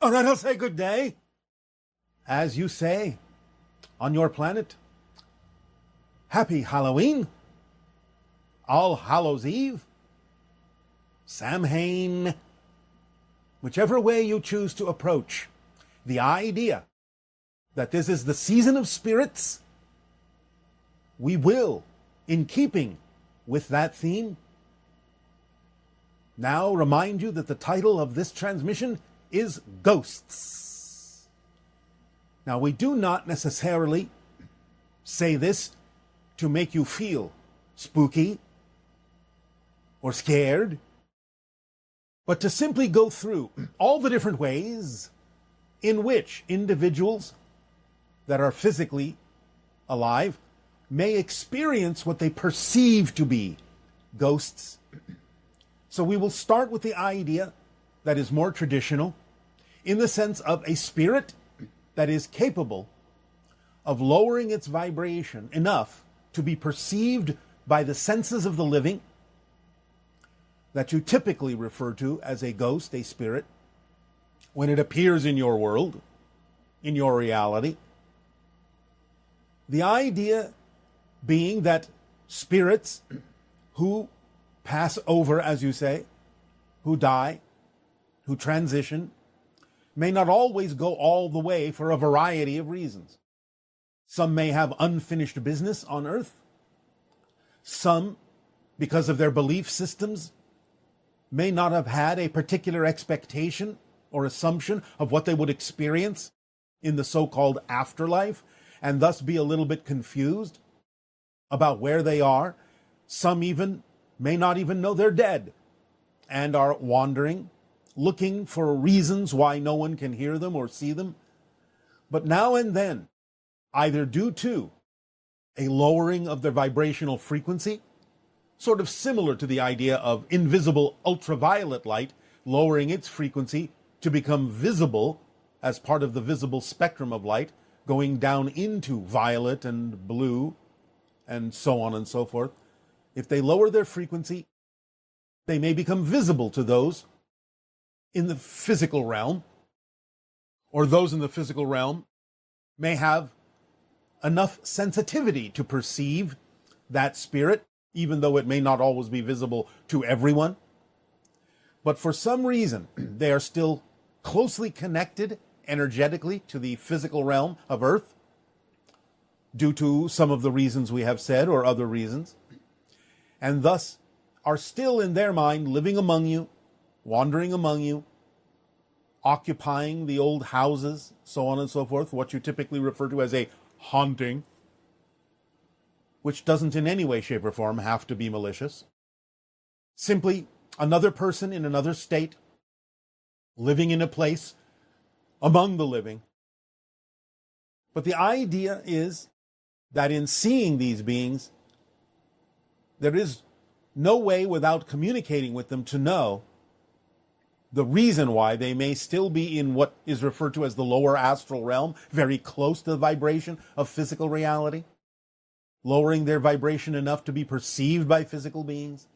All right, I'll say good day. As you say, on your planet. Happy Halloween. All Hallows Eve. Samhain. Whichever way you choose to approach the idea that this is the season of spirits, we will, in keeping with that theme, now remind you that the title of this transmission is Ghosts. Now, we do not necessarily say this to make you feel spooky or scared, but to simply go through all the different ways in which individuals that are physically alive may experience what they perceive to be ghosts. So we will start with the idea that is more traditional, in the sense of a spirit that is capable of lowering its vibration enough to be perceived by the senses of the living, that you typically refer to as a ghost, a spirit, when it appears in your world, in your reality. The idea being that spirits who pass over, as you say, who die, who transition, may not always go all the way for a variety of reasons. Some may have unfinished business on earth. Some, because of their belief systems, may not have had a particular expectation or assumption of what they would experience in the so-called afterlife, and thus be a little bit confused about where they are. Some even may not even know they're dead and are wandering, looking for reasons why no one can hear them or see them. But now and then, either due to a lowering of their vibrational frequency, sort of similar to the idea of invisible ultraviolet light lowering its frequency to become visible as part of the visible spectrum of light, going down into violet and blue and so on and so forth. If they lower their frequency, they may become visible to those in the physical realm, or those in the physical realm may have enough sensitivity to perceive that spirit, even though it may not always be visible to everyone. But for some reason, they are still closely connected energetically to the physical realm of Earth, due to some of the reasons we have said or other reasons, and thus are still in their mind living among you, wandering among you, occupying the old houses, so on and so forth, what you typically refer to as a haunting, which doesn't in any way, shape, or form have to be malicious. Simply another person in another state, living in a place among the living. But the idea is that in seeing these beings, there is no way without communicating with them to know the reason why they may still be in what is referred to as the lower astral realm, very close to the vibration of physical reality, lowering their vibration enough to be perceived by physical beings.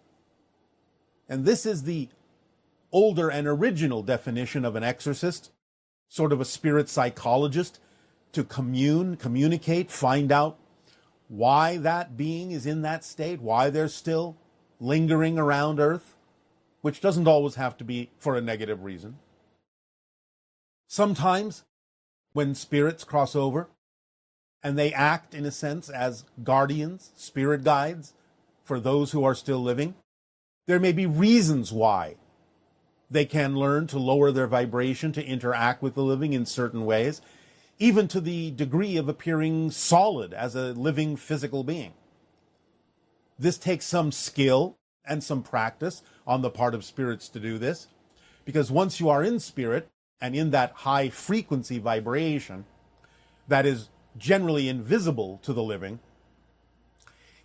And this is the older and original definition of an exorcist, sort of a spirit psychologist, to communicate, find out why that being is in that state, why they're still lingering around Earth, which doesn't always have to be for a negative reason. Sometimes, when spirits cross over, and they act, in a sense, as guardians, spirit guides, for those who are still living, there may be reasons why they can learn to lower their vibration, to interact with the living in certain ways, even to the degree of appearing solid as a living physical being. This takes some skill and some practice on the part of spirits to do this, because once you are in spirit and in that high frequency vibration that is generally invisible to the living,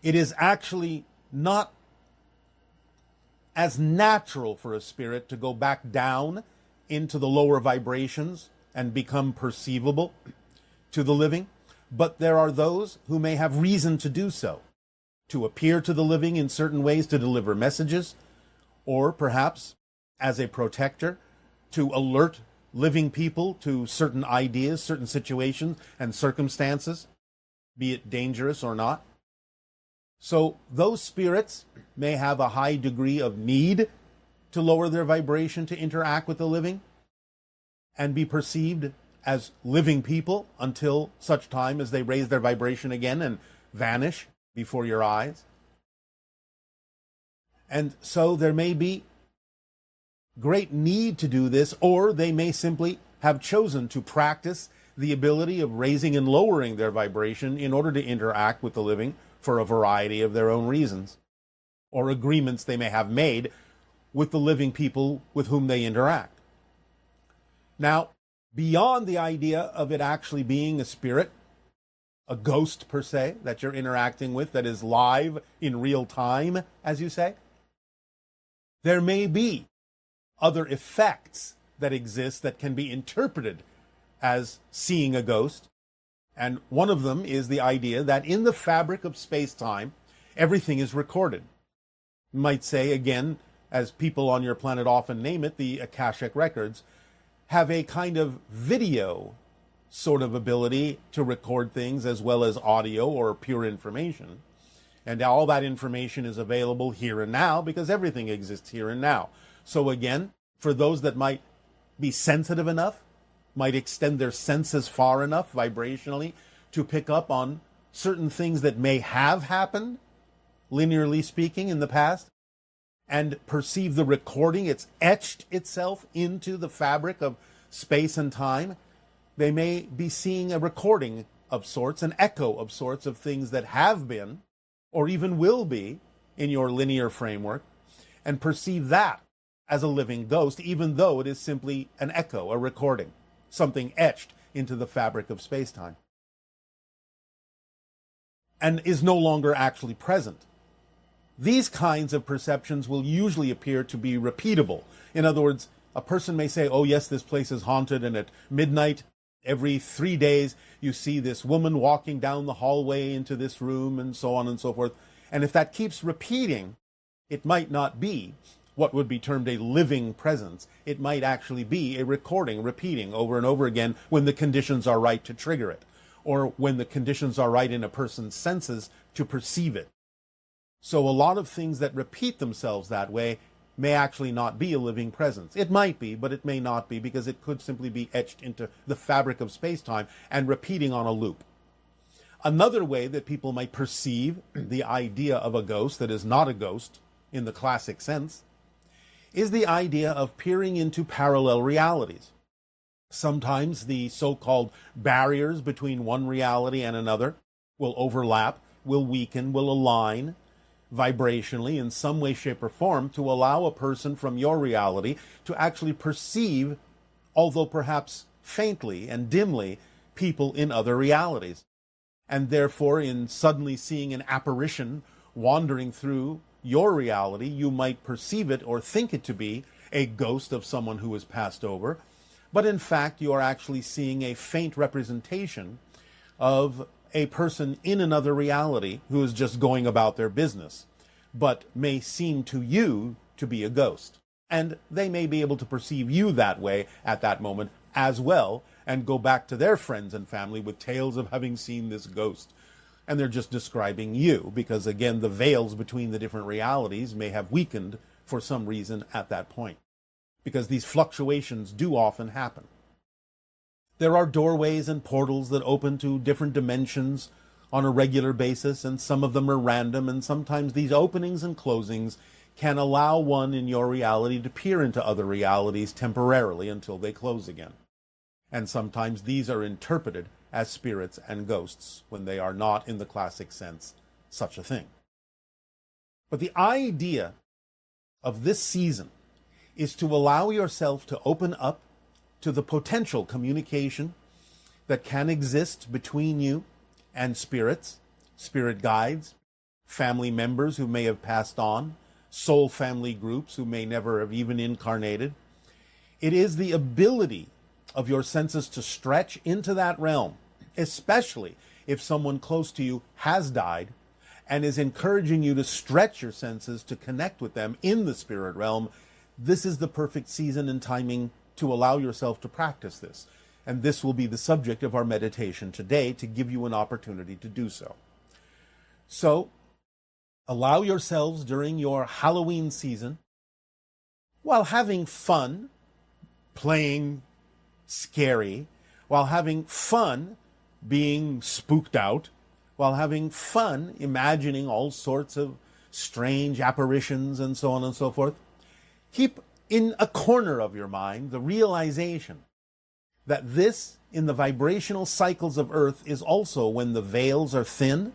it is actually not as natural for a spirit to go back down into the lower vibrations and become perceivable to the living. But there are those who may have reason to do so, to appear to the living in certain ways, to deliver messages, or perhaps as a protector, to alert living people to certain ideas, certain situations and circumstances, be it dangerous or not. So those spirits may have a high degree of need to lower their vibration to interact with the living and be perceived as living people until such time as they raise their vibration again and vanish before your eyes. And so there may be great need to do this, or they may simply have chosen to practice the ability of raising and lowering their vibration in order to interact with the living for a variety of their own reasons, or agreements they may have made with the living people with whom they interact. Now, beyond the idea of it actually being a spirit, a ghost per se, that you're interacting with, that is live in real time, as you say, there may be other effects that exist that can be interpreted as seeing a ghost. And one of them is the idea that in the fabric of space-time, everything is recorded. You might say, again, as people on your planet often name it, the Akashic records have a kind of video sort of ability to record things as well as audio or pure information. And all that information is available here and now because everything exists here and now. So again, for those that might be sensitive enough, might extend their senses far enough vibrationally to pick up on certain things that may have happened, linearly speaking, in the past, and perceive the recording, it's etched itself into the fabric of space and time, they may be seeing a recording of sorts, an echo of sorts of things that have been, or even will be, in your linear framework, and perceive that as a living ghost, even though it is simply an echo, a recording, something etched into the fabric of space-time, and is no longer actually present. These kinds of perceptions will usually appear to be repeatable. In other words, a person may say, oh yes, this place is haunted, and at midnight, every 3 days, you see this woman walking down the hallway into this room, and so on and so forth. And if that keeps repeating, it might not be what would be termed a living presence. It might actually be a recording, repeating over and over again when the conditions are right to trigger it, or when the conditions are right in a person's senses to perceive it. So a lot of things that repeat themselves that way may actually not be a living presence. It might be, but it may not be, because it could simply be etched into the fabric of space-time and repeating on a loop. Another way that people might perceive the idea of a ghost that is not a ghost in the classic sense is the idea of peering into parallel realities. Sometimes the so-called barriers between one reality and another will overlap, will weaken, will align vibrationally in some way, shape, or form to allow a person from your reality to actually perceive, although perhaps faintly and dimly, people in other realities. And therefore, in suddenly seeing an apparition wandering through your reality, you might perceive it or think it to be a ghost of someone who has passed over, but in fact you are actually seeing a faint representation of a person in another reality who is just going about their business, but may seem to you to be a ghost. And they may be able to perceive you that way at that moment as well, and go back to their friends and family with tales of having seen this ghost. And they're just describing you, because again, the veils between the different realities may have weakened for some reason at that point, because these fluctuations do often happen. There are doorways and portals that open to different dimensions on a regular basis, and some of them are random, and sometimes these openings and closings can allow one in your reality to peer into other realities temporarily until they close again. And sometimes these are interpreted as spirits and ghosts when they are not, in the classic sense, such a thing. But the idea of this season is to allow yourself to open up to the potential communication that can exist between you and spirits, spirit guides, family members who may have passed on, soul family groups who may never have even incarnated. It is the ability of your senses to stretch into that realm, especially if someone close to you has died and is encouraging you to stretch your senses to connect with them in the spirit realm. This is the perfect season and timing to allow yourself to practice this. And this will be the subject of our meditation today to give you an opportunity to do so. So, allow yourselves during your Halloween season, while having fun, playing scary, while having fun being spooked out, while having fun imagining all sorts of strange apparitions and so on and so forth, keep in a corner of your mind the realization that this, in the vibrational cycles of Earth, is also when the veils are thin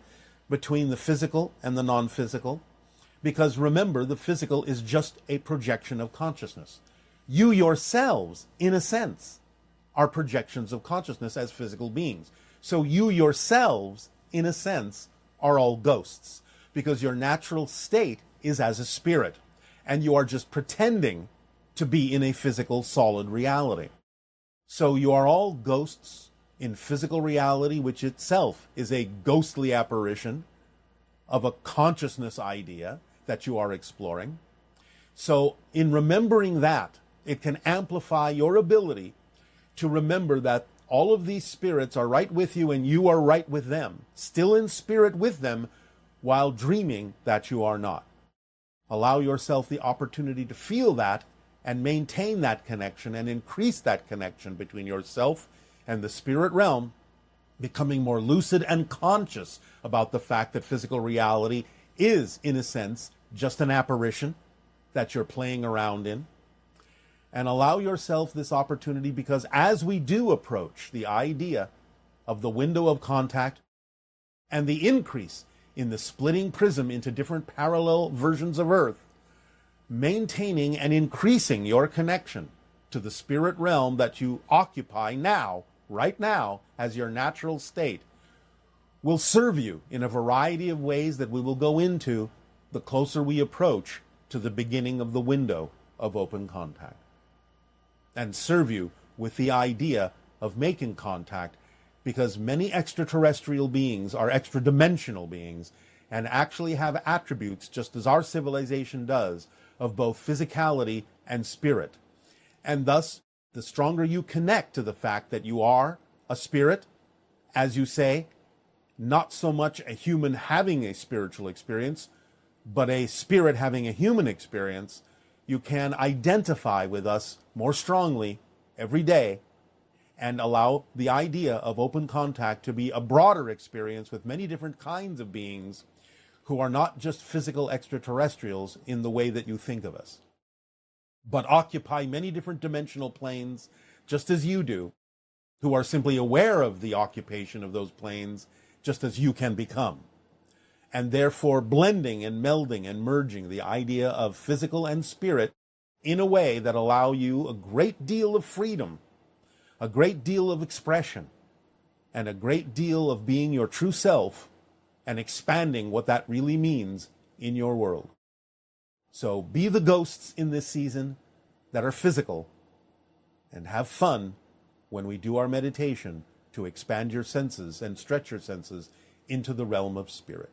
between the physical and the non-physical. Because remember, the physical is just a projection of consciousness. You yourselves, in a sense, are projections of consciousness as physical beings. So you yourselves, in a sense, are all ghosts, because your natural state is as a spirit, and you are just pretending to be in a physical, solid reality. So you are all ghosts in physical reality, which itself is a ghostly apparition of a consciousness idea that you are exploring. So in remembering that, it can amplify your ability to remember that all of these spirits are right with you and you are right with them, still in spirit with them, while dreaming that you are not. Allow yourself the opportunity to feel that and maintain that connection and increase that connection between yourself and the spirit realm, becoming more lucid and conscious about the fact that physical reality is, in a sense, just an apparition that you're playing around in. And allow yourself this opportunity, because as we do approach the idea of the window of contact and the increase in the splitting prism into different parallel versions of Earth, maintaining and increasing your connection to the spirit realm that you occupy now, right now, as your natural state, will serve you in a variety of ways that we will go into the closer we approach to the beginning of the window of open contact. And serve you with the idea of making contact, because many extraterrestrial beings are extra-dimensional beings and actually have attributes, just as our civilization does, of both physicality and spirit. And thus, the stronger you connect to the fact that you are a spirit, as you say, not so much a human having a spiritual experience, but a spirit having a human experience, you can identify with us more strongly every day and allow the idea of open contact to be a broader experience with many different kinds of beings who are not just physical extraterrestrials in the way that you think of us, but occupy many different dimensional planes just as you do, who are simply aware of the occupation of those planes just as you can become. And therefore blending and melding and merging the idea of physical and spirit in a way that allow you a great deal of freedom, a great deal of expression, and a great deal of being your true self and expanding what that really means in your world. So be the ghosts in this season that are physical, and have fun when we do our meditation to expand your senses and stretch your senses into the realm of spirit.